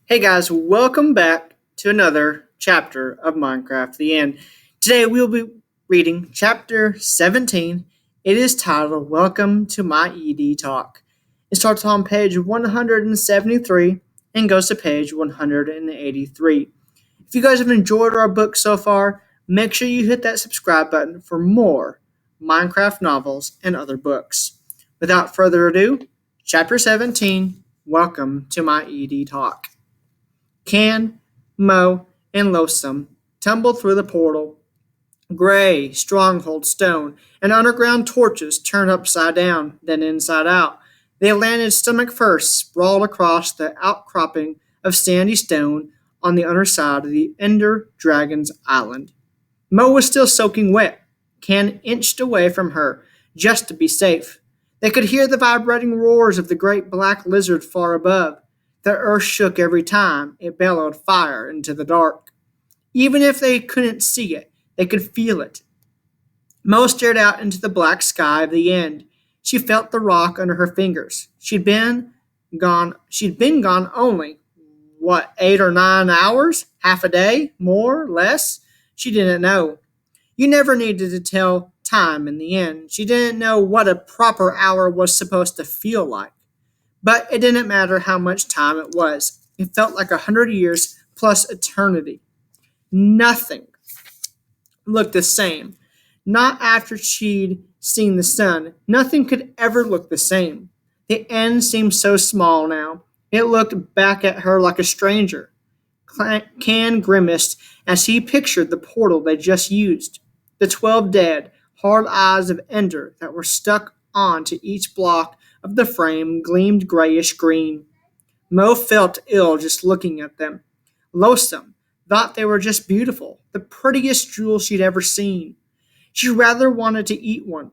Hey guys, welcome back to another chapter of Minecraft The End. Today we'll be reading chapter 17. It is titled Welcome to My ED Talk. It starts on page 173 and goes to page 183. If you guys have enjoyed our book so far, make sure you hit that subscribe button for more Minecraft novels and other books. Without further ado, chapter 17, Welcome to My ED Talk. Can, Mo, and Loathsome tumbled through the portal. Gray, stronghold stone, and underground torches turned upside down, then inside out. They landed stomach first, sprawled across the outcropping of sandy stone on the underside of the Ender Dragon's island. Mo was still soaking wet. Can inched away from her, just to be safe. They could hear the vibrating roars of the great black lizard far above. The earth shook every time it bellowed fire into the dark. Even if they couldn't see it, they could feel it. Mo stared out into the black sky of the end. She felt the rock under her fingers. She'd been gone only, 8 or 9 hours? Half a day? More? Less? She didn't know. You never needed to tell time in the end. She didn't know what a proper hour was supposed to feel like. But it didn't matter how much time it was. It felt like 100 years plus eternity. Nothing looked the same. Not after she'd seen the sun. Nothing could ever look the same. The end seemed so small now. It looked back at her like a stranger. Can grimaced as he pictured the portal they just used. The 12 dead, hard eyes of Ender that were stuck onto each block of the frame gleamed grayish green. Mo felt ill just looking at them. Loathsome thought they were just beautiful, the prettiest jewel she'd ever seen. She rather wanted to eat one.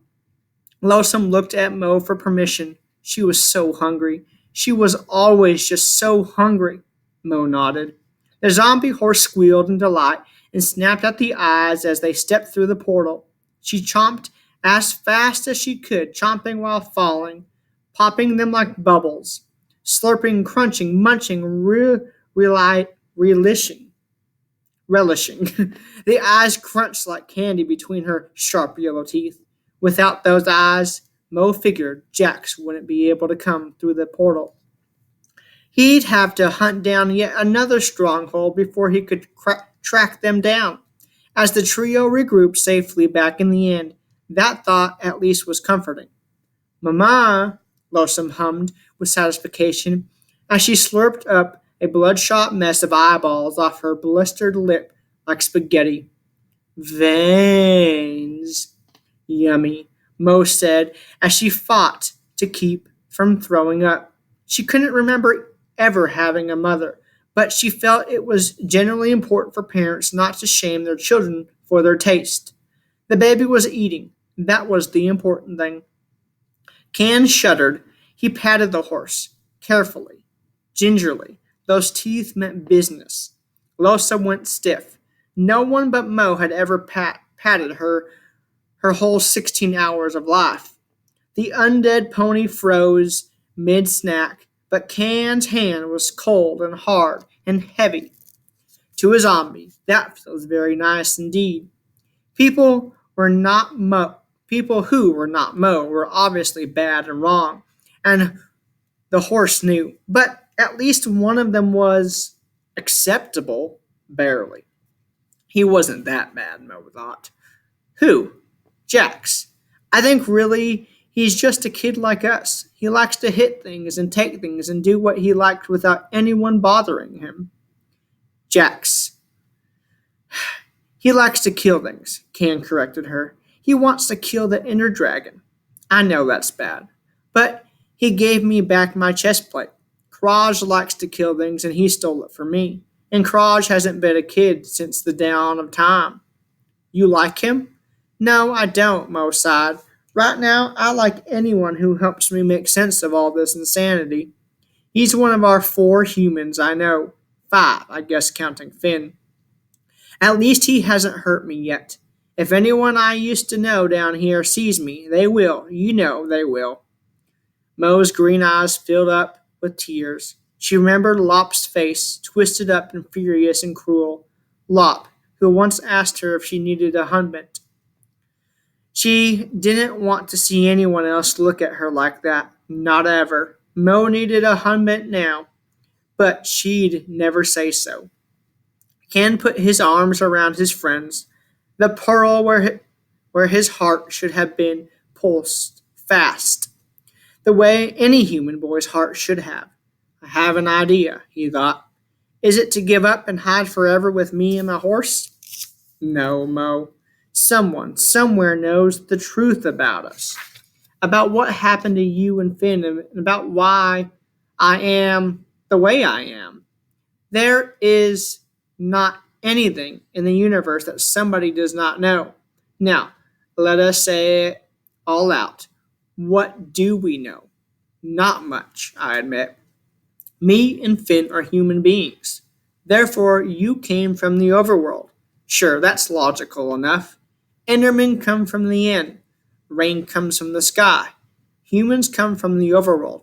Loathsome looked at Mo for permission. She was so hungry. She was always just so hungry. Mo nodded. The zombie horse squealed in delight and snapped at the eyes as they stepped through the portal. She chomped as fast as she could, chomping while falling, popping them like bubbles, slurping, crunching, munching, relishing. The eyes crunched like candy between her sharp yellow teeth. Without those eyes, Mo figured Jax wouldn't be able to come through the portal. He'd have to hunt down yet another stronghold before he could track them down. As the trio regrouped safely back in the end, that thought at least was comforting. Mama, Loathsome hummed with satisfaction as she slurped up a bloodshot mess of eyeballs off her blistered lip like spaghetti. Veins. Yummy, Mo said as she fought to keep from throwing up. She couldn't remember ever having a mother, but she felt it was generally important for parents not to shame their children for their taste. The baby was eating. That was the important thing. Can shuddered. He patted the horse, carefully, gingerly. Those teeth meant business. Losa went stiff. No one but Mo had ever patted her whole 16 hours of life. The undead pony froze mid-snack, but Can's hand was cold and hard and heavy. To a zombie, that feels very nice indeed. People were not Mo. People who were not Mo were obviously bad and wrong, and the horse knew. But at least one of them was acceptable, barely. He wasn't that bad, Mo thought. Who? Jax. I think really he's just a kid like us. He likes to hit things and take things and do what he liked without anyone bothering him. Jax. He likes to kill things, Can corrected her. He wants to kill the Ender Dragon. I know that's bad. But he gave me back my chest plate. Kraj likes to kill things and he stole it from me. And Kraj hasn't been a kid since the dawn of time. You like him? No, I don't, Mo sighed. Right now, I like anyone who helps me make sense of all this insanity. He's one of our 4 humans, I know. 5, I guess, counting Finn. At least he hasn't hurt me yet. If anyone I used to know down here sees me, they will. You know they will. Mo's green eyes filled up with tears. She remembered Lop's face, twisted up and furious and cruel. Lop, who once asked her if she needed a husband. She didn't want to see anyone else look at her like that. Not ever. Mo needed a husband now, but she'd never say so. Ken put his arms around his friends. The pearl where his heart should have been pulsed fast, the way any human boy's heart should have. I have an idea, he thought. Is it to give up and hide forever with me and my horse? No, Mo. Someone, somewhere knows the truth about us. About what happened to you and Finn and about why I am the way I am. There is not anything in the universe that somebody does not know. Now, let us say it all out. What do we know? Not much, I admit. Me and Finn are human beings. Therefore, you came from the overworld. Sure, that's logical enough. Endermen come from the end. Rain comes from the sky. Humans come from the overworld.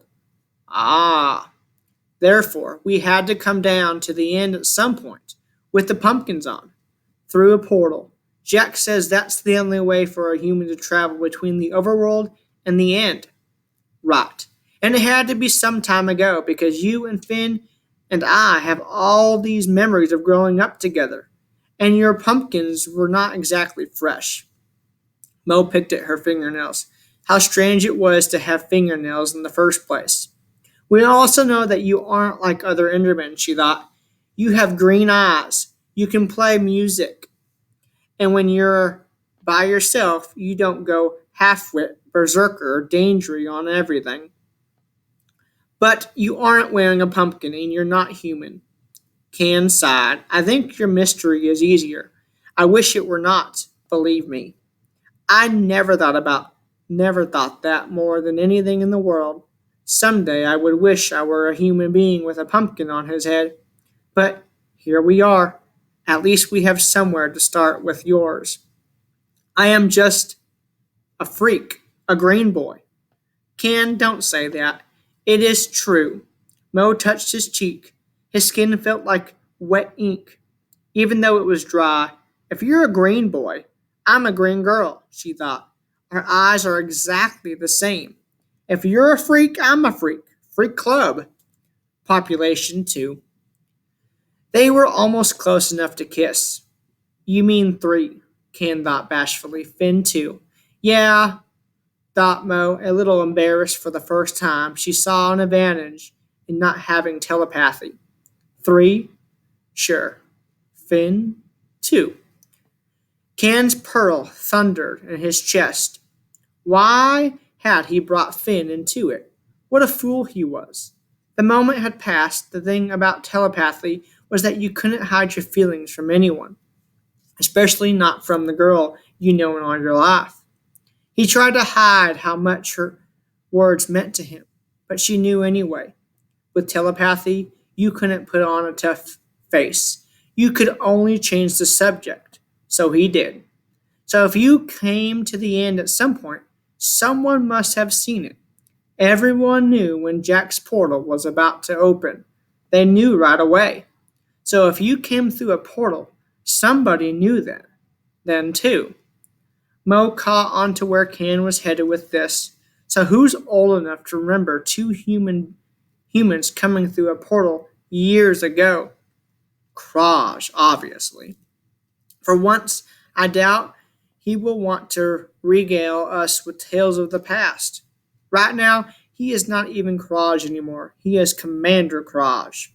Ah, therefore, we had to come down to the end at some point, with the pumpkins on, through a portal. Jack says that's the only way for a human to travel between the overworld and the end. Right. And it had to be some time ago because you and Finn and I have all these memories of growing up together. And your pumpkins were not exactly fresh. Mo picked at her fingernails. How strange it was to have fingernails in the first place. We also know that you aren't like other Endermen, she thought. You have green eyes. You can play music. And when you're by yourself, you don't go half-wit, berserker, or dangery on everything. But you aren't wearing a pumpkin and you're not human. Can sighed. I think your mystery is easier. I wish it were not, believe me. I never thought that more than anything in the world. Someday I would wish I were a human being with a pumpkin on his head. But here we are. At least we have somewhere to start with yours. I am just a freak, a green boy. Ken, don't say that. It is true. Mo touched his cheek. His skin felt like wet ink, even though it was dry. If you're a green boy, I'm a green girl, she thought. Our eyes are exactly the same. If you're a freak, I'm a freak. Freak club. Population 2. They were almost close enough to kiss. You mean 3, Ken thought bashfully. Finn 2. Yeah, thought Mo, a little embarrassed for the first time. She saw an advantage in not having telepathy. 3? Sure. Finn 2. Ken's pearl thundered in his chest. Why had he brought Finn into it? What a fool he was. The moment had passed. The thing about telepathy was that you couldn't hide your feelings from anyone, especially not from the girl you know in all your life. He tried to hide how much her words meant to him, but she knew anyway. With telepathy, you couldn't put on a tough face. You could only change the subject. So he did. So if you came to the end at some point, someone must have seen it. Everyone knew when Jack's portal was about to open. They knew right away. So if you came through a portal, somebody knew then too. Mo caught on to where Ken was headed with this. So who's old enough to remember two humans coming through a portal years ago? Kraj, obviously. For once, I doubt he will want to regale us with tales of the past. Right now, he is not even Kraj anymore. He is Commander Kraj.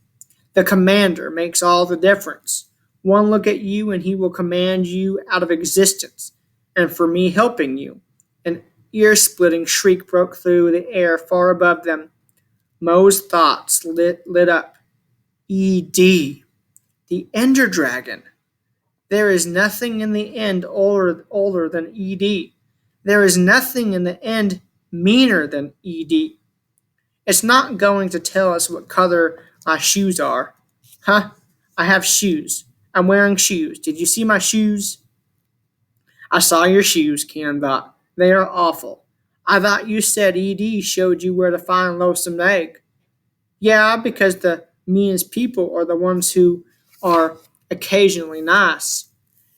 The commander makes all the difference. One look at you and he will command you out of existence. And for me helping you. An ear-splitting shriek broke through the air far above them. Mo's thoughts lit up. E.D. The Ender Dragon. There is nothing in the end older than E.D. There is nothing in the end meaner than E.D. It's not going to tell us what color my shoes are. Huh? I have shoes. I'm wearing shoes. Did you see my shoes? I saw your shoes, Ken thought. They are awful. I thought you said E.D. showed you where to find Lonesome Egg. Yeah, because the meanest people are the ones who are occasionally nice.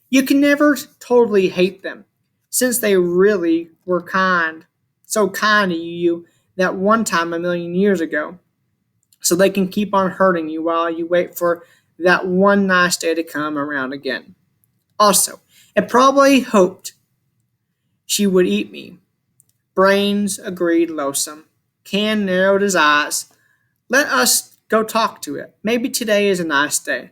You can never totally hate them, since they really were kind. So kind to you that one time a million years ago. So they can keep on hurting you while you wait for that one nice day to come around again. Also, it probably hoped she would eat me. Brains agreed Lonesome. Can narrowed his eyes. Let us go talk to it. Maybe today is a nice day.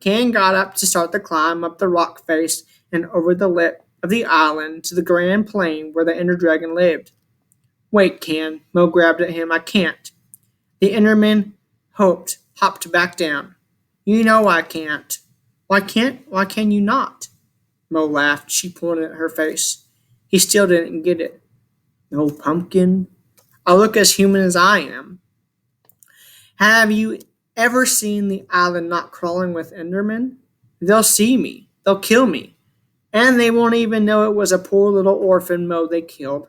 Can got up to start the climb up the rock face and over the lip of the island to the grand plain where the Ender Dragon lived. Wait, Can. Mo grabbed at him. I can't. The Enderman hopped back down. You know I can't. Why can you not? Mo laughed. She pointed at her face. He still didn't get it. No pumpkin. I look as human as I am. Have you ever seen the island not crawling with Endermen? They'll see me. They'll kill me. And they won't even know it was a poor little orphan Mo they killed.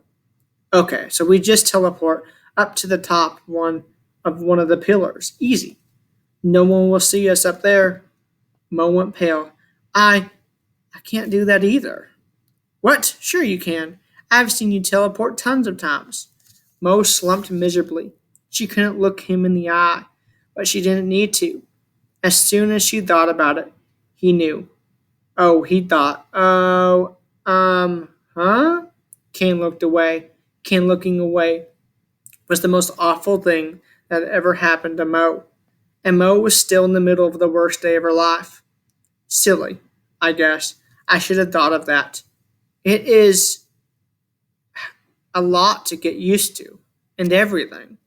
Okay, so we just teleport up to the top one of the pillars. Easy. No one will see us up there. Mo went pale. I can't do that either. What? Sure you can. I've seen you teleport tons of times. Mo slumped miserably. She couldn't look him in the eye, but she didn't need to. As soon as she thought about it, he knew. Oh, he thought. Oh, huh? Kane looked away. Kane looking away was the most awful thing that had ever happened to Mo. And Mo was still in the middle of the worst day of her life. Silly, I guess. I should have thought of that. It is a lot to get used to, and everything.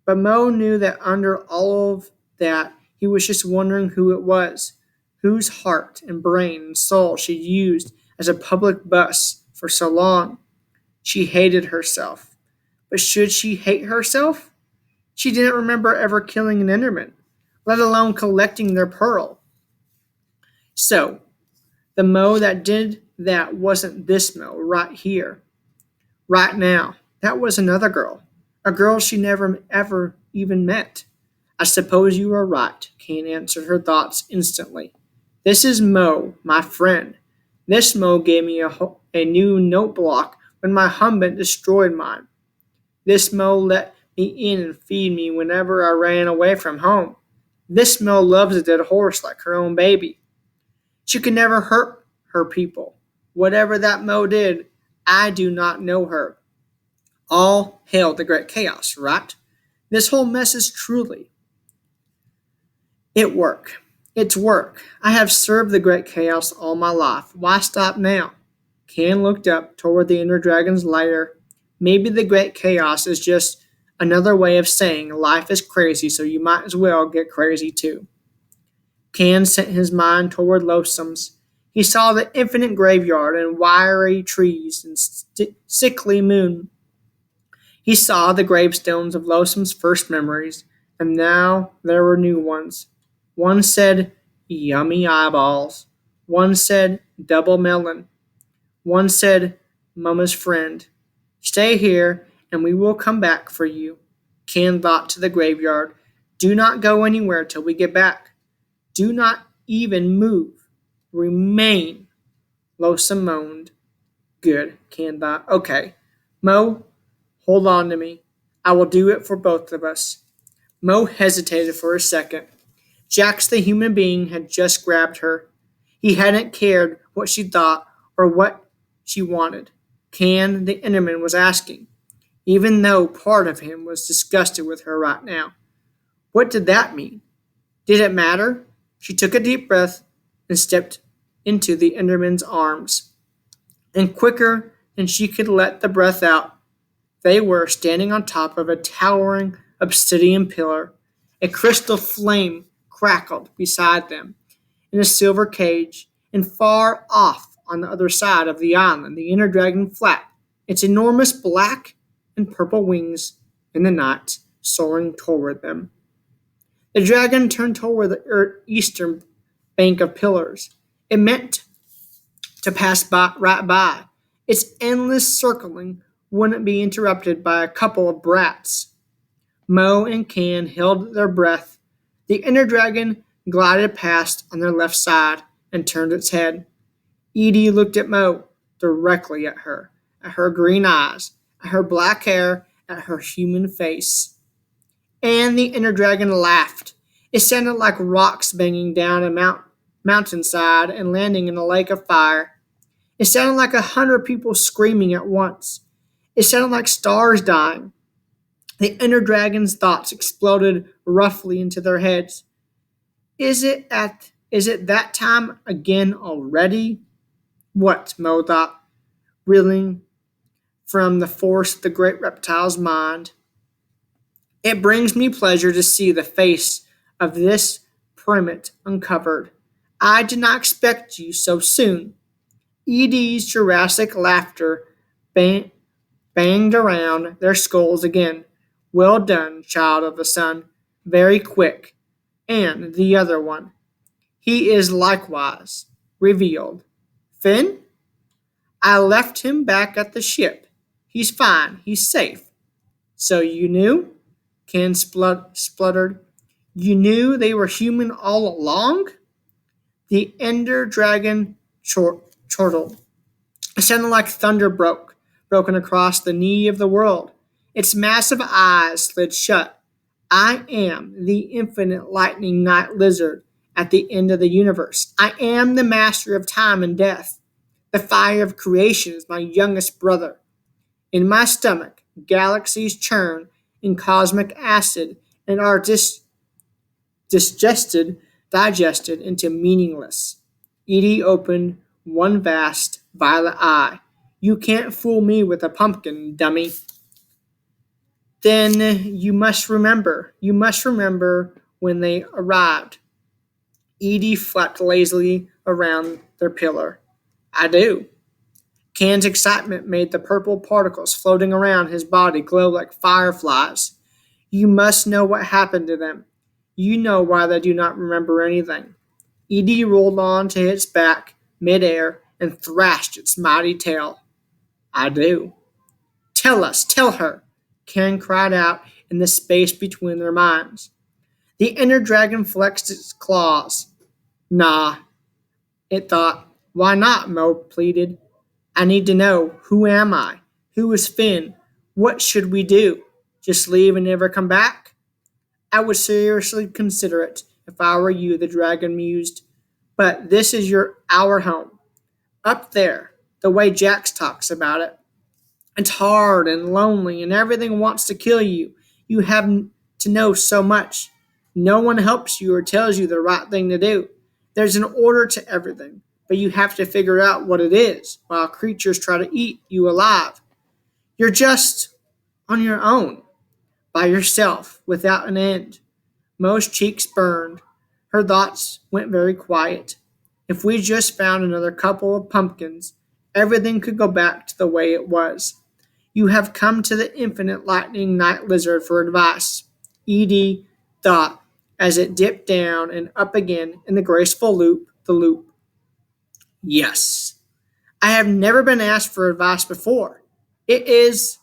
But Mo knew that under all of that, he was just wondering who it was, whose heart and brain and soul she'd used as a public bus for so long. She hated herself. But should she hate herself? She didn't remember ever killing an Enderman, let alone collecting their pearl. So, the Mo that did that wasn't this Mo right here, right now. That was another girl, a girl she never ever even met. I suppose you are right, Kane answered her thoughts instantly. This is Mo, my friend. This Mo gave me a new note block when my humbent destroyed mine. This Mo let me in and feed me whenever I ran away from home. This Mo loves a dead horse like her own baby. She could never hurt her people. Whatever that Mo did, I do not know her. All hail the great chaos, right? This whole mess is truly. It work. It's work. I have served the great chaos all my life. Why stop now? Can looked up toward the inner dragon's lair. Maybe the great chaos is just another way of saying life is crazy, so you might as well get crazy too. Can sent his mind toward Loathsome's. He saw the infinite graveyard and wiry trees and sickly moon. He saw the gravestones of Loathsome's first memories, and now there were new ones. One said, yummy eyeballs. One said, double melon. One said, Mama's friend. Stay here, and we will come back for you. Can thought to the graveyard. Do not go anywhere till we get back. Do not even move. Remain. Lonesome moaned. Good, Can thought. Okay. Mo, hold on to me. I will do it for both of us. Mo hesitated for a second. Jax the human being had just grabbed her. He hadn't cared what she thought or what she wanted. Can the Enderman was asking, even though part of him was disgusted with her right now. What did that mean? Did it matter? She took a deep breath and stepped into the Enderman's arms. And quicker than she could let the breath out, they were standing on top of a towering obsidian pillar. A crystal flame crackled beside them in a silver cage, and far off on the other side of the island, the inner dragon flapped its enormous black and purple wings in the night, soaring toward them. The dragon turned toward the eastern bank of pillars. It meant to pass right by. Its endless circling wouldn't be interrupted by a couple of brats. Mo and Can held their breath. The inner dragon glided past on their left side and turned its head. Edie looked at Mo, directly at her green eyes, at her black hair, at her human face. And the inner dragon laughed. It sounded like rocks banging down a mountainside and landing in a lake of fire. It sounded like 100 people screaming at once. It sounded like stars dying. The inner dragon's thoughts exploded roughly into their heads. Is it that time again already? What, Mo thought, reeling from the force of the great reptile's mind. It brings me pleasure to see the face of this primate uncovered. I did not expect you so soon. Edie's Jurassic laughter banged around their skulls again. Well done, child of the sun. Very quick. And the other one. He is likewise revealed. Finn? I left him back at the ship. He's fine. He's safe. So you knew? Ken spluttered. You knew they were human all along? The Ender Dragon chortled. It sounded like thunder broken across the knee of the world. Its massive eyes slid shut. I am the infinite lightning night lizard at the end of the universe. I am the master of time and death. The fire of creation is my youngest brother. In my stomach, galaxies churn in cosmic acid and are digested into meaningless. Edie opened one vast violet eye. You can't fool me with a pumpkin, dummy. Then you must remember. You must remember when they arrived. Edie flapped lazily around their pillar. I do. Can's excitement made the purple particles floating around his body glow like fireflies. You must know what happened to them. You know why they do not remember anything. Edie rolled onto its back midair and thrashed its mighty tail. I do. Tell us, tell her, Can cried out in the space between their minds. The inner dragon flexed its claws. Nah, it thought. Why not? Mo pleaded. I need to know. Who am I? Who is Finn? What should we do? Just leave and never come back? I would seriously consider it if I were you, the dragon mused. But this is our home. Up there, the way Jax talks about it. It's hard and lonely and everything wants to kill you. You have to know so much. No one helps you or tells you the right thing to do. There's an order to everything, but you have to figure out what it is while creatures try to eat you alive. You're just on your own, by yourself, without an end. Mo's cheeks burned. Her thoughts went very quiet. If we just found another couple of pumpkins, everything could go back to the way it was. You have come to the infinite lightning night lizard for advice. Edie thought as it dipped down and up again in the graceful loop. Yes. I have never been asked for advice before. It is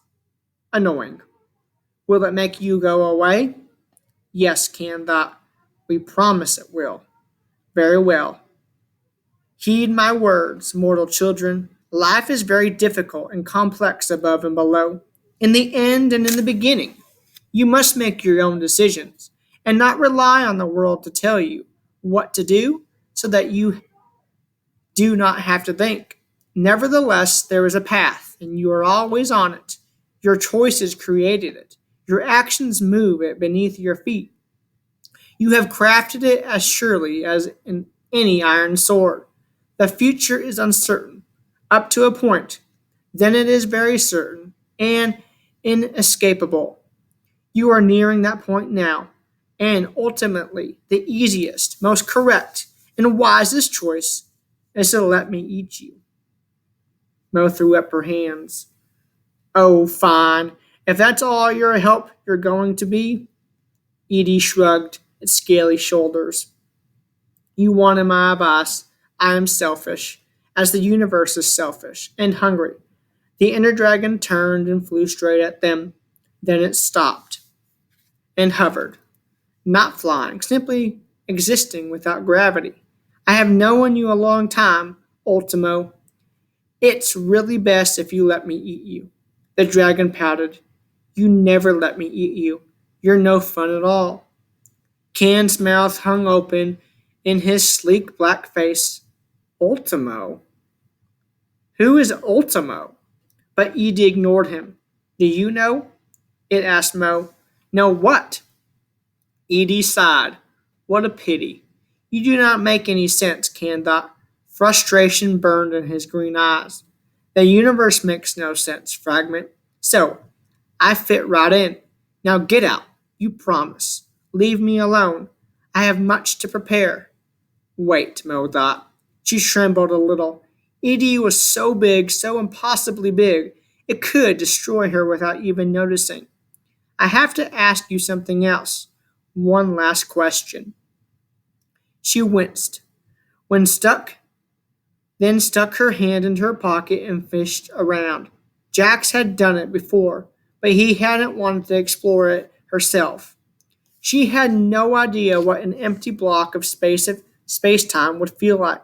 annoying. Will it make you go away? Yes, Can thought. We promise it will. Very well. Heed my words, mortal children. Life is very difficult and complex above and below. In the end and in the beginning, you must make your own decisions and not rely on the world to tell you what to do so that you do not have to think. Nevertheless, there is a path, and you are always on it. Your choices created it. Your actions move it beneath your feet. You have crafted it as surely as in any iron sword. The future is uncertain, up to a point. Then it is very certain and inescapable. You are nearing that point now, and ultimately, the easiest, most correct, and wisest choice is to let me eat you. Mo threw up her hands. Oh, fine. If that's all your help you're going to be. Edie shrugged its scaly shoulders. You wanted my advice. I am selfish, as the universe is selfish and hungry. The inner dragon turned and flew straight at them. Then it stopped. and hovered, not flying, simply existing without gravity. I have known you a long time, Ultimo. It's really best if you let me eat you. The dragon pouted. You never let me eat you. You're no fun at all. Can's mouth hung open in his sleek black face. Ultimo? Who is Ultimo? But Edie ignored him. Do you know? It asked Mo. Know what? Edie sighed. What a pity. You do not make any sense, Can thought. Frustration burned in his green eyes. The universe makes no sense, Fragment. So, I fit right in. Now get out. You promise. Leave me alone. I have much to prepare. Wait, Mo thought. She trembled a little. Edie was so big, so impossibly big, it could destroy her without even noticing. I have to ask you something else. One last question. She winced, when then stuck her hand into her pocket and fished around. Jax had done it before, but he hadn't wanted to explore it herself. She had no idea what an empty block of space-time would feel like.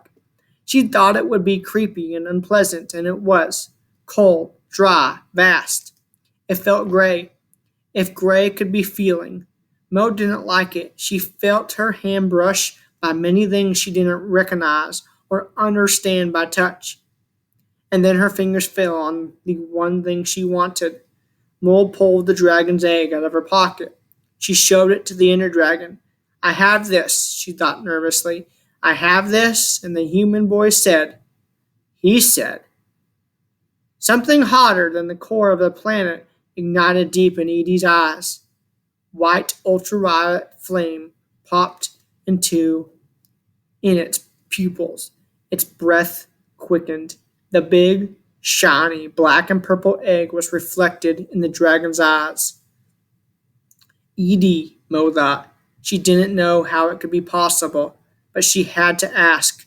She thought it would be creepy and unpleasant, and it was. Cold, dry, vast. It felt gray. If gray could be feeling. Mo didn't like it. She felt her hand brush by many things she didn't recognize or understand by touch. And then her fingers fell on the one thing she wanted. Mo pulled the dragon's egg out of her pocket. She showed it to the inner dragon. I have this, she thought nervously. I have this, and the human boy said, he said. Something hotter than the core of the planet ignited deep in Edie's eyes. White ultraviolet flame popped in its pupils. Its breath quickened. The big, shiny, black and purple egg was reflected in the dragon's eyes. Edie, Mo thought. She didn't know how it could be possible, but she had to ask,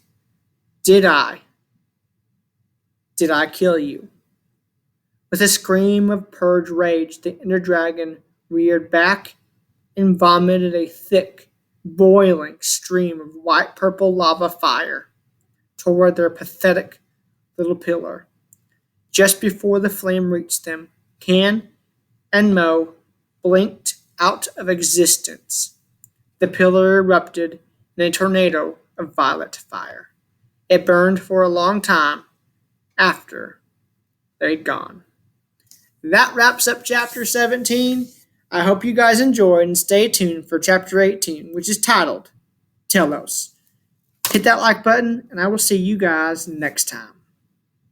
Did I kill you? With a scream of purged rage, the inner dragon reared back and vomited a thick, boiling stream of white-purple lava fire toward their pathetic little pillar. Just before the flame reached them, Can and Mo blinked out of existence. The pillar erupted in a tornado of violet fire. It burned for a long time after they'd gone. That wraps up chapter 17. I hope you guys enjoyed and stay tuned for chapter 18, which is titled Telos. Hit that like button, and I will see you guys next time.